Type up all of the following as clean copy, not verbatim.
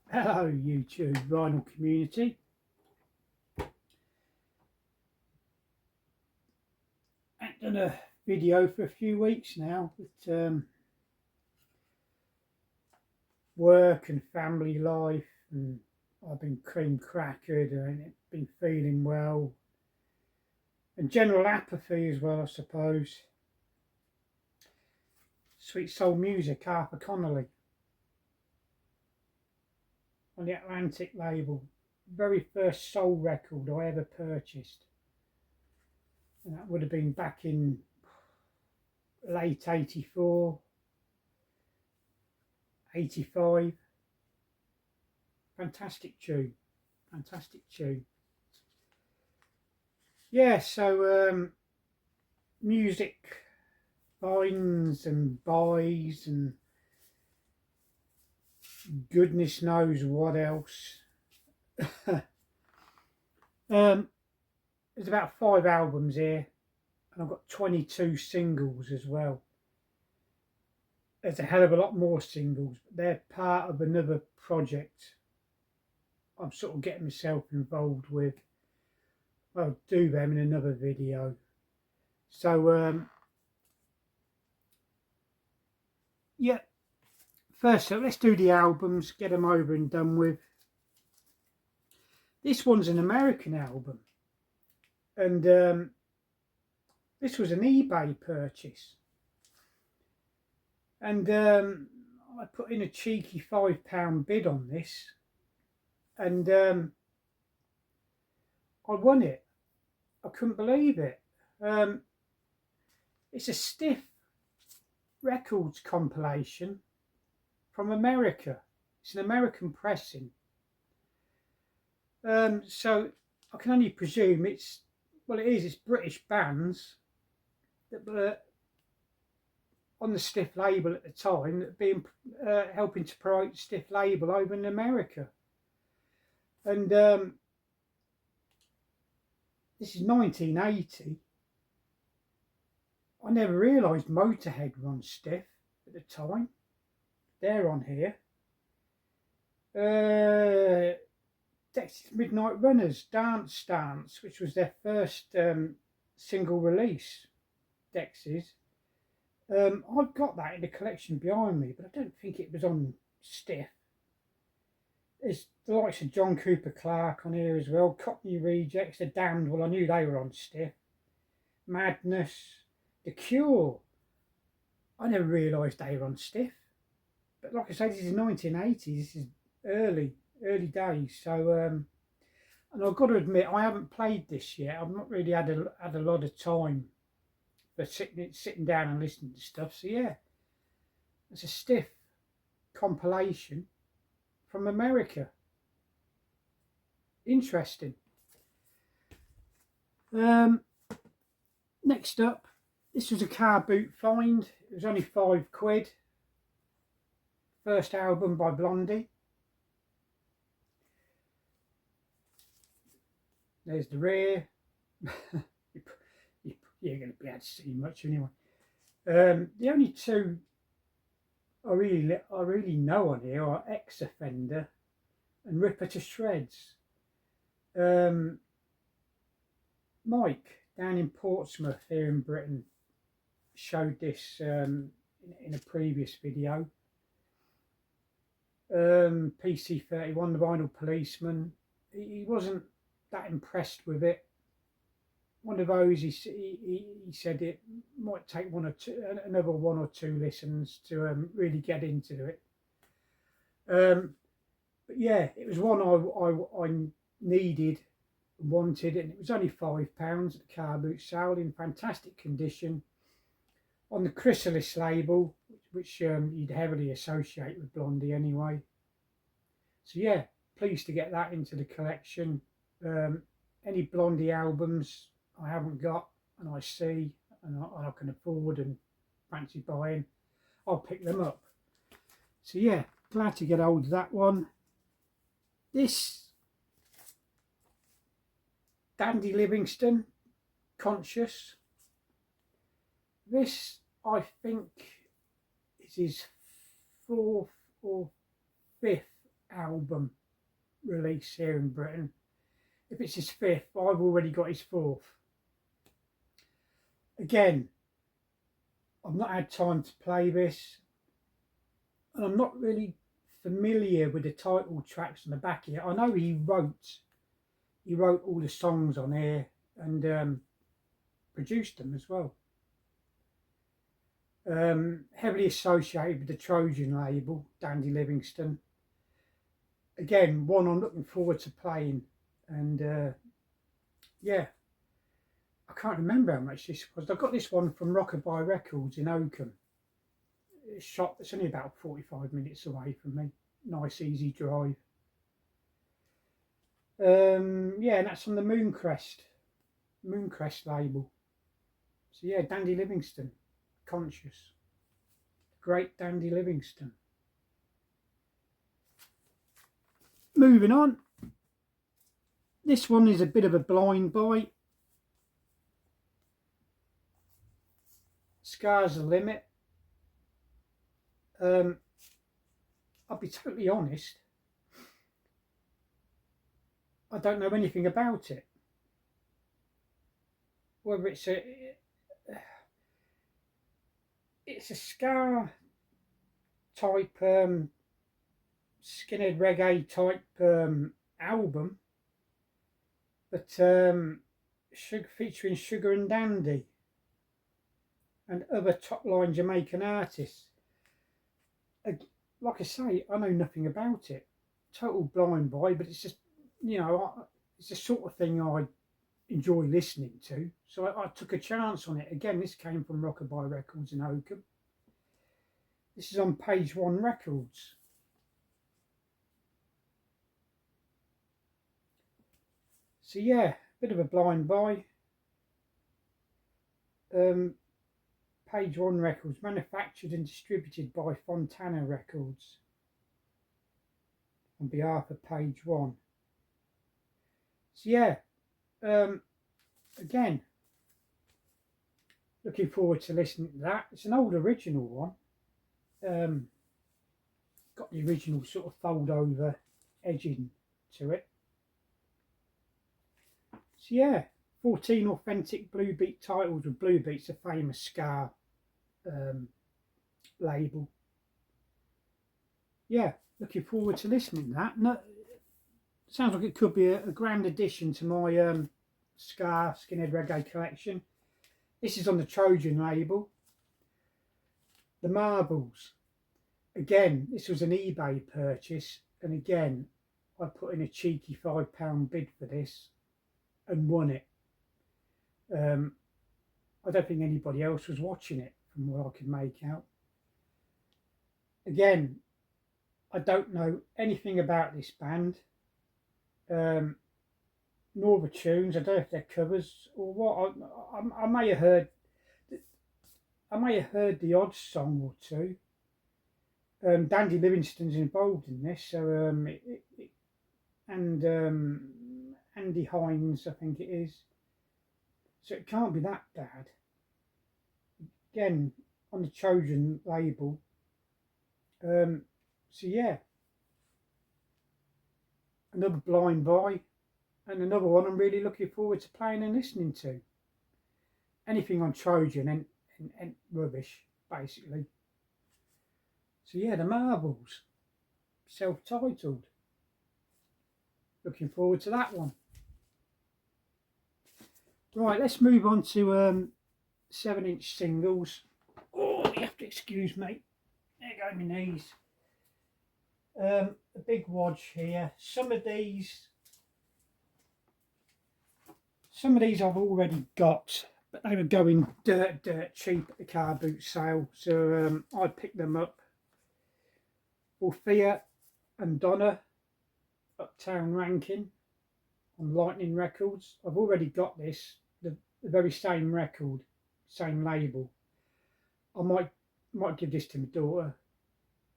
Hello YouTube vinyl community. I've done a video for a few weeks now with work and family life, and I've been cream crackered and been feeling well, and general apathy as well, I suppose. Sweet soul music, Arthur Connolly on the Atlantic label, very first soul record I ever purchased, and that would have been back in late 84, 85. Fantastic tune, fantastic tune. Yeah, so music finds and buys and goodness knows what else. There's about 5 albums here, and I've got 22 singles as well. There's a hell of a lot more singles, but they're part of another project I'm sort of getting myself involved with. I'll do them in another video. So yeah, first up, let's do the albums, get them over and done with. This one's an American album, and this was an eBay purchase, and I put in a cheeky £5 bid on this, and I won it. I couldn't believe it. It's a Stiff Records compilation from America. It's an American pressing. So I can only presume it's British bands that were on the Stiff label at the time, that been helping to promote the Stiff label over in America. And this is 1980. I never realised Motorhead were on Stiff at the time. They're on here. Dexys Midnight Runners, Dance Dance, which was their first single release, Dexys. I've got that in the collection behind me, but I don't think it was on Stiff. There's the likes of John Cooper Clarke on here as well, Cockney Rejects, The Damned, well I knew they were on Stiff, Madness, The Cure. I never realised they were on Stiff. But like I say, this is 1980s, this is early days. So, and I've got to admit, I haven't played this yet. I've not really had a lot of time for sitting down and listening to stuff. So yeah, it's a Stiff compilation from America. Interesting. Next up, this was a car boot find. It was only £5. First album by Blondie. There's the rear. You're going to be able to see much anyway. The only two I really know on here are Ex-Offender and Ripper to Shreds. Mike down in Portsmouth here in Britain showed this in a previous video. PC31, the Vinyl Policeman. He wasn't that impressed with it. One of those, he said it might take another one or two listens to really get into it. But yeah, it was one I needed and wanted, and it was only £5 at the car boot sale in fantastic condition on the Chrysalis label, which you'd heavily associate with Blondie anyway. So yeah, pleased to get that into the collection. Any Blondie albums I haven't got and I see and I can afford and fancy buying, I'll pick them up. So yeah, glad to get hold of that one. This Dandy Livingston, Conscious. This, I think, is his 4th or 5th album release here in Britain. If it's his 5th, I've already got his 4th. Again, I've not had time to play this, and I'm not really familiar with the title tracks on the back here. I know he wrote all the songs on here and produced them as well. Heavily associated with the Trojan label, Dandy Livingston. Again, one I'm looking forward to playing, and yeah, I can't remember how much this was. I got this one from Rockabye Records in Oakham. It's only about 45 minutes away from me. Nice, easy drive. Yeah, and that's on the Mooncrest label. So yeah, Dandy Livingston, Conscious. Great Dandy Livingston. Moving on. This one is a bit of a blind buy. Sky's the Limit. I'll be totally honest, I don't know anything about it. Whether it's a ska type, skinhead reggae type album, but featuring Sugar and Dandy and other top line Jamaican artists. Like I say, I know nothing about it. Total blind buy, but it's just, you know, it's the sort of thing I enjoy listening to. So I took a chance on it. Again, this came from Rockabye Records in Oakham. This is on Page One Records. So yeah, bit of a blind buy. Page One Records, manufactured and distributed by Fontana Records on behalf of Page One. So yeah, again, looking forward to listening to that. It's an old original one. Got the original sort of fold over edging to it. So yeah, 14 authentic Blue Beat titles with Blue Beat's a famous ska label. Yeah, looking forward to listening to that. No, sounds like it could be a grand addition to my ska skinhead reggae collection. This is on the Trojan label. The Marbles. Again, this was an eBay purchase, and again, I put in a cheeky £5 bid for this and won it. I don't think anybody else was watching it from what I could make out. Again, I don't know anything about this band, nor the tunes. I don't know if they're covers or what. I may have heard the odd song or two. Dandy Livingston's involved in this, so and Andy Hines, I think it is. So it can't be that bad. Again, on the Trojan label. So yeah, another blind buy, and another one I'm really looking forward to playing and listening to. Anything on Trojan and rubbish, basically. So yeah, the Marbles, self-titled. Looking forward to that one. Right, let's move on to 7-inch singles. Oh, you have to excuse me. There go my knees. A big wodge here. Some of these I've already got, but they were going dirt cheap at the car boot sale, so I picked them up. Orphea and Donna, Uptown Ranking on Lightning Records. I've already got this, the very same record, same label. I might give this to my daughter.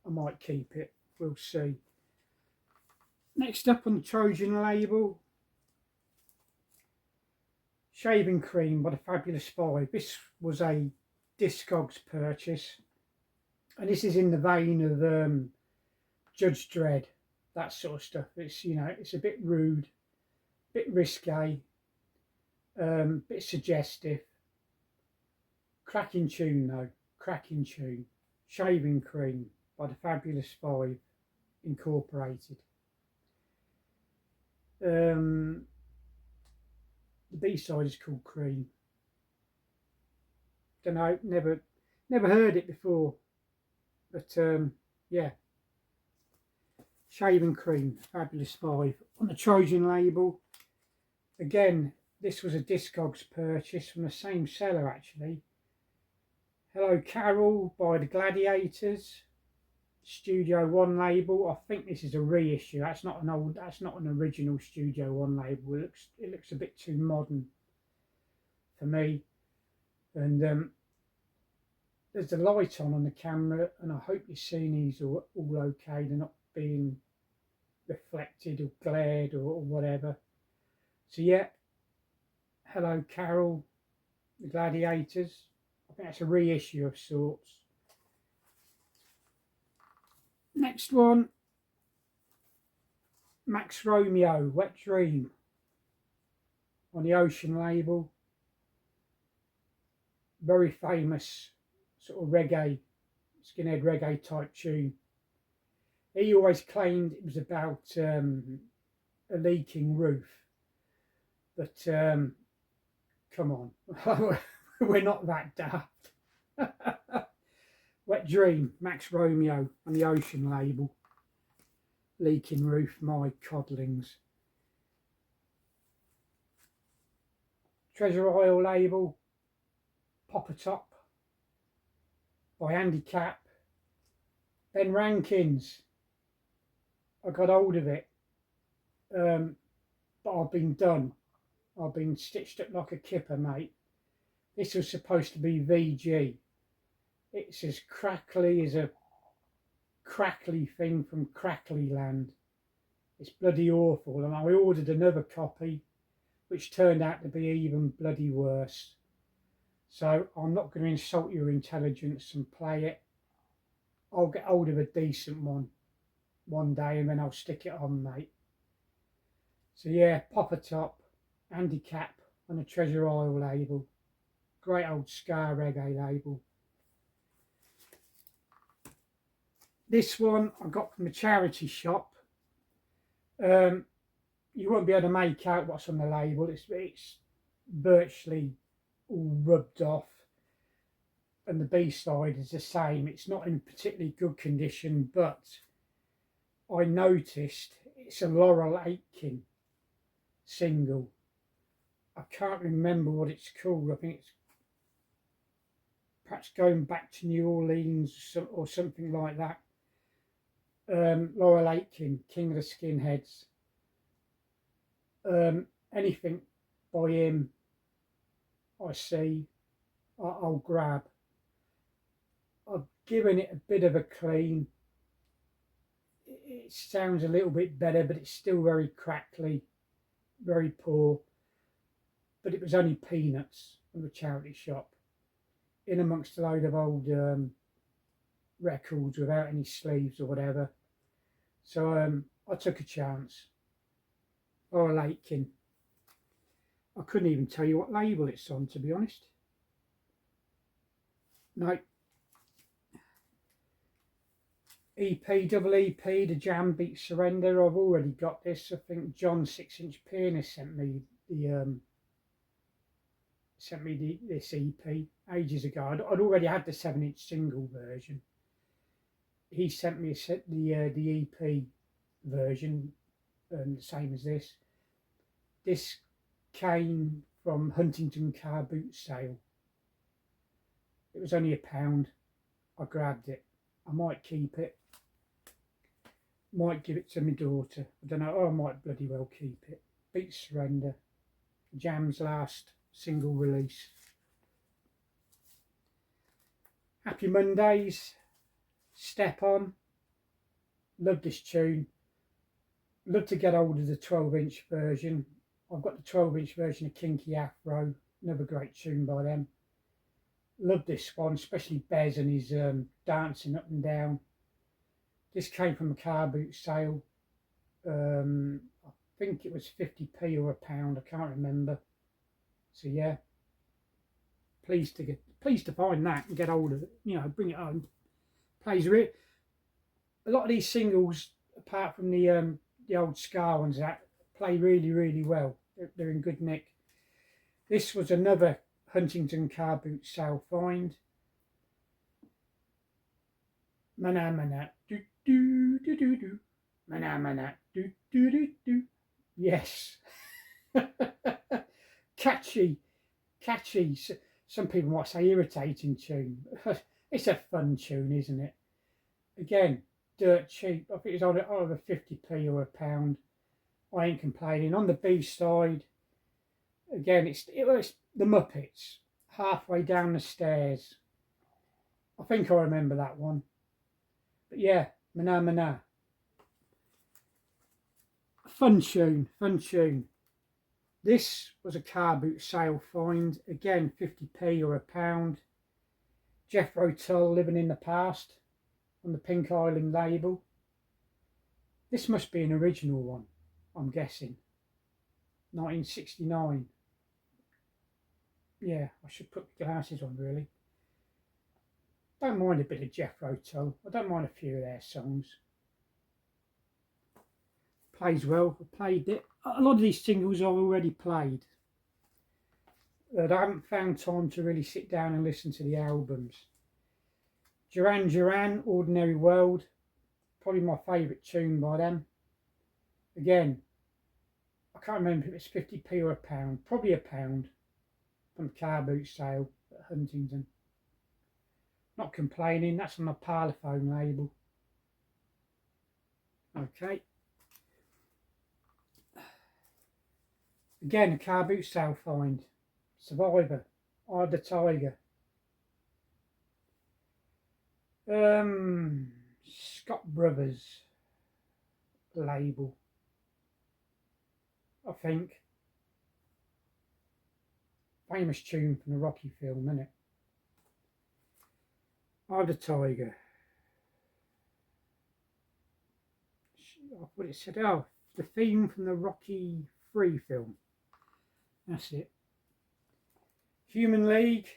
I might keep it. We'll see. Next up on the Trojan label, Shaving Cream by the Fabulous Five. This was a Discogs purchase, and this is in the vein of Judge Dredd, that sort of stuff. It's, you know, it's a bit rude, a bit risque, bit suggestive. Cracking tune though, cracking tune. Shaving Cream by the Fabulous Five Incorporated. The B-side is called Cream. Don't know, never heard it before, but yeah. Shaving Cream, Fabulous Five on the Trojan label. Again, this was a Discogs purchase from the same seller actually. Hello Carol by the Gladiators, Studio One label. I think this is a reissue. That's not an original Studio One label. It looks a bit too modern for me. And there's a light on the camera, and I hope you're seeing these all okay. They're not being reflected or glared or whatever. So yeah, Hello Carol, the Gladiators. I think that's a reissue of sorts. Next one, Max Romeo, Wet Dream on the Ocean label. Very famous sort of reggae, skinhead reggae type tune. He always claimed it was about a leaking roof, but come on, we're not that daft. Wet Dream, Max Romeo on the Ocean label. Leaking roof, my codlings. Treasure Isle label, Pop a Top by Andy Capp. Ben Rankins. I got hold of it, but I've been done. I've been stitched up like a kipper, mate. This was supposed to be VG. It's as crackly as a crackly thing from Crackly Land. It's bloody awful, and I ordered another copy, which turned out to be even bloody worse. So I'm not going to insult your intelligence and play it. I'll get hold of a decent one day, and then I'll stick it on, mate. So yeah, Pop a Top, Andy Capp on the Treasure Isle label. Great old ska reggae label. This one I got from a charity shop. You won't be able to make out what's on the label. It's virtually all rubbed off, and the B-side is the same. It's not in particularly good condition, but I noticed it's a Laurel Aing single. I can't remember what it's called. I think it's perhaps Going Back to New Orleans or something like that. Laurel Aing, King of the Skinheads. Anything by him I see, I'll grab. I've given it a bit of a clean. It sounds a little bit better, but it's still very crackly, very poor. But it was only peanuts from the charity shop, in amongst a load of old records without any sleeves or whatever. So I took a chance. Laurel Aing. I couldn't even tell you what label it's on, to be honest. No. EP, double EP, The Jam Beat Surrender. I've already got this. I think John 6-inch Pianist sent me this EP ages ago. I'd already had the 7-inch single version. he sent me the EP version, the same as this. This came from Huntington car boot sale. It was only £1. I grabbed it. I might keep it. Might give it to my daughter. I don't know. I might bloody well keep it. Beat Surrender. Jam's last single release. Happy Mondays. Step On. Love this tune. Love to get hold of the 12-inch version. I've got the 12-inch version of Kinky Afro. Another great tune by them. Love this one, especially Bez and his dancing up and down. This came from a car boot sale. I think it was 50p or £1. I can't remember. So yeah, pleased to find that and get hold of it. You know, bring it home. Plays a lot of these singles, apart from the old Scar ones, that play really, really well. They're in good nick. This was another Huntington car boot sale find. Mana mana do do do do do. Mana mana do do do do. Yes. Catchy. Some people might say irritating tune. It's a fun tune, isn't it? Again, dirt cheap. I think it's on either 50p or £1. I ain't complaining. On the B side, again, it's the Muppets, halfway down the stairs. I think I remember that one. But yeah, Mana Mana. Fun tune. This was a car boot sale find. Again, 50p or £1. Jethro Tull, Living in the Past, on the Pink Island label. This must be an original one, I'm guessing. 1969. Yeah, I should put the glasses on, really. Don't mind a bit of Jethro Tull. I don't mind a few of their songs. Plays well. I played it. A lot of these singles I've already played. But I haven't found time to really sit down and listen to the albums. Jiran, Ordinary World. Probably my favourite tune by them. Again, I can't remember if it's 50p or £1. Probably £1 from the car boot sale at Huntington. Not complaining, that's on the Parlophone label. Okay. Again, a car boot sale find. Survivor, Eye of the Tiger. Scott Brothers label, I think. Famous tune from the Rocky film, isn't it? Eye of the Tiger. What it said, oh, the theme from the Rocky 3 film. That's it. Human League,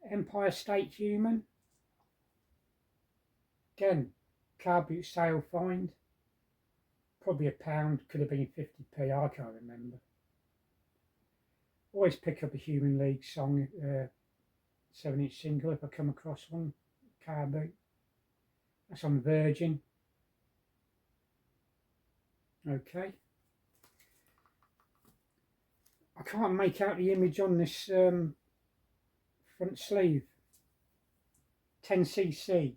Empire State Human. Again, car boot sale find. Probably £1, could have been 50p, I can't remember. Always pick up a Human League song, 7-inch single if I come across one. Car boot. That's on Virgin. Okay. I can't make out the image on this front sleeve. 10cc.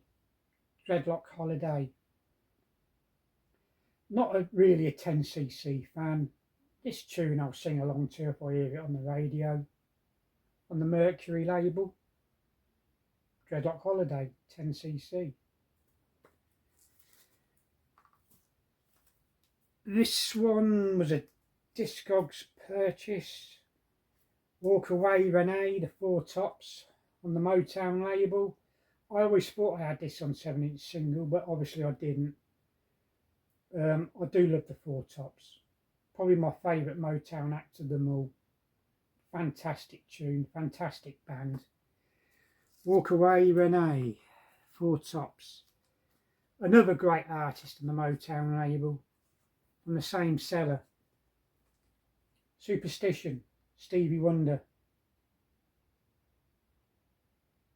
Dreadlock Holiday. Not really a 10cc fan. This tune I'll sing along to if I hear it on the radio. On the Mercury label. Dreadlock Holiday, 10cc. This one was a Discogs purchase. Walk Away Renee, the Four Tops, on the Motown label. I always thought I had this on 7-inch single, but obviously I didn't. I do love the Four Tops. Probably my favourite Motown act of them all. Fantastic tune, fantastic band. Walk Away Renee, Four Tops. Another great artist on the Motown label, from the same seller. Superstition, Stevie Wonder.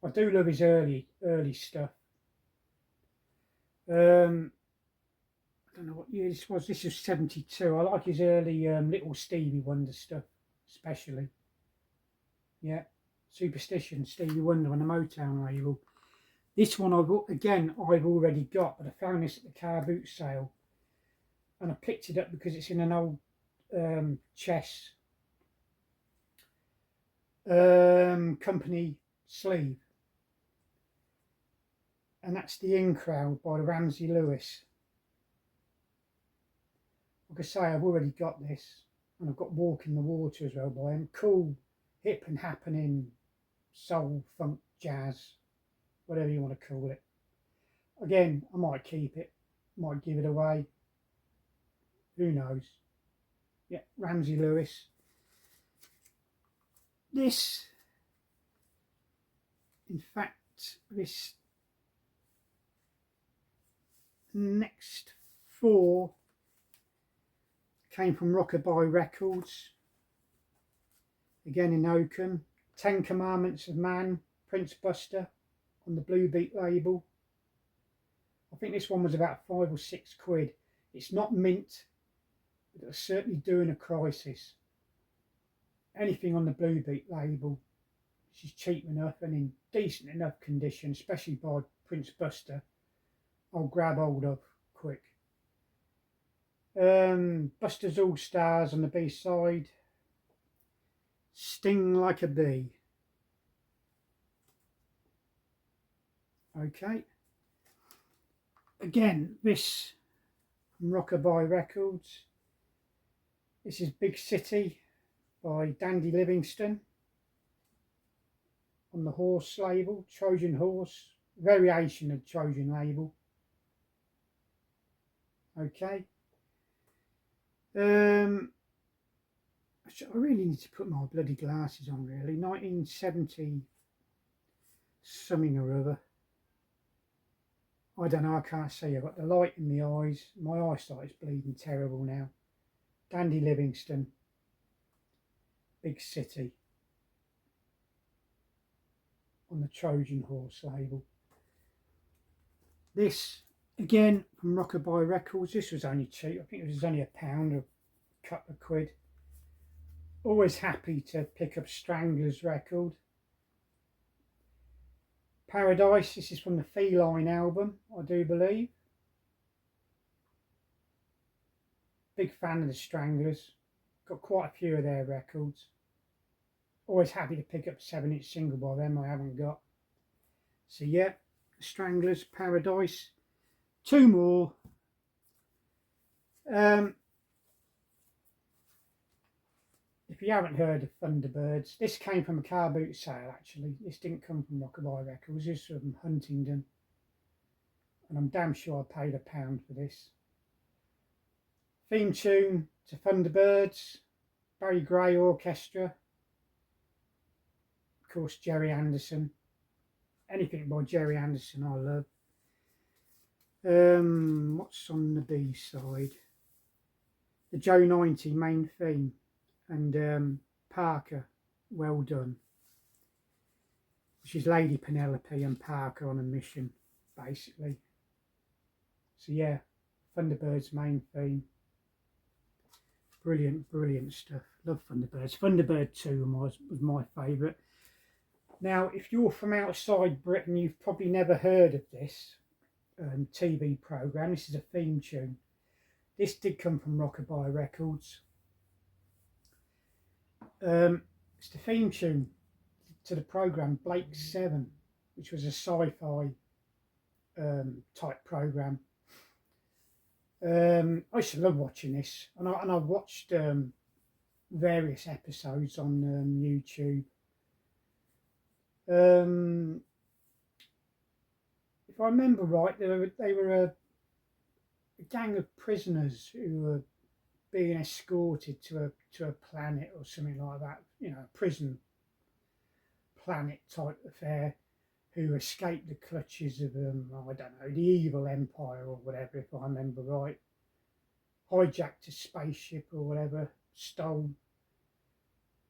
I do love his early stuff. I don't know what year this was. This was 72. I like his early Little Stevie Wonder stuff, especially. Yeah, Superstition, Stevie Wonder on the Motown label. This one, I've already got, but I found this at the car boot sale. And I picked it up because it's in an old chess company sleeve. And that's The In Crowd by Ramsey Lewis. Like I say, I've already got this. And I've got Walk in the Water as well by him. Cool, hip and happening, soul, funk, jazz, whatever you want to call it. Again, I might keep it, might give it away. Who knows? Yeah, Ramsey Lewis. This, in fact, this next four came from Rockabye Records. Again in Oakham. 10 Commandments of Man, Prince Buster on the Blue Beat label. I think this one was about £5 or £6. It's not mint, but it's certainly doing a crisis. Anything on the Blue Beat label, which is cheap enough and in decent enough condition, especially by Prince Buster, I'll grab hold of quick. Buster's All Stars on the B side. Sting Like a Bee. Okay. Again, this from Rockabye Records. This is Big City by Dandy Livingston on the Horse label, Trojan Horse, variation of Trojan label. Okay. I really need to put my bloody glasses on, really. 1970 something or other. I don't know, I can't see. I've got the light in my eyes. My eyesight is bleeding terrible now. Dandy Livingston, Big City on the Trojan Horse label. This, again, from Rockabye Records. This was only cheap. I think it was only £1 or a couple of quid. Always happy to pick up Stranglers record. Paradise, this is from the Feline album, I do believe. Big fan of the Stranglers. Got quite a few of their records. Always happy to pick up a 7-inch single by them I haven't got. So yeah, the Stranglers, Paradise. Two more. If you haven't heard of Thunderbirds, this came from a car boot sale actually. This didn't come from Rockabye Records, this was from Huntingdon. And I'm damn sure I paid £1 for this. Theme tune to Thunderbirds, Barry Gray Orchestra. Of course, Jerry Anderson. Anything by Jerry Anderson I love. What's on the B side? The Joe 90 main theme. And Parker, Well Done, which is Lady Penelope and Parker on a mission, basically. So yeah, Thunderbirds main theme. Brilliant, brilliant stuff. Love Thunderbirds. Thunderbird 2 was my favourite. Now, if you're from outside Britain, you've probably never heard of this TV programme. This is a theme tune. This did come from Rockabye Records. It's the theme tune to the programme Blake 7, which was a sci-fi type programme. I used to love watching this, and I've watched various episodes on YouTube. If I remember right, they were a gang of prisoners who were being escorted to a planet or something like that, you know, a prison planet type affair, who escaped the clutches of I don't know, the evil empire or whatever, if I remember right. Hijacked a spaceship or whatever, stole,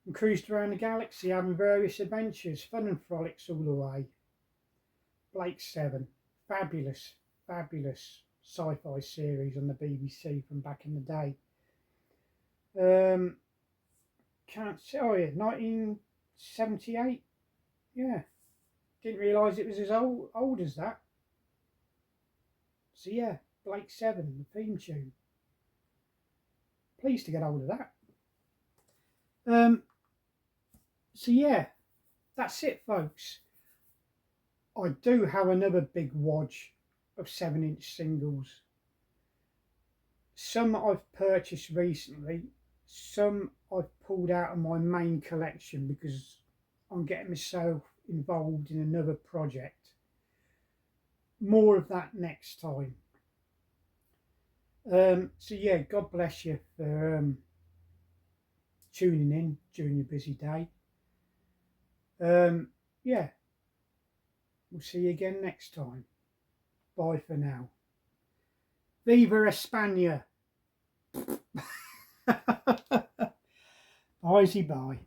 and cruised around the galaxy having various adventures, fun and frolics all the way. Blake 7, fabulous fabulous sci-fi series on the BBC from back in the day. Can't say, oh yeah, 1978. Yeah, didn't realise it was as old as that. So yeah, Blake 7, the theme tune. Pleased to get hold of that. So yeah, that's it, folks. I do have another big wodge of 7-inch singles. Some I've purchased recently, some I've pulled out of my main collection because I'm getting myself involved in another project. More of that next time. So yeah, God bless you for tuning in during your busy day. Yeah, we'll see you again next time. Bye for now. Viva España. Bye.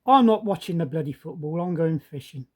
I'm not watching the bloody football, I'm going fishing.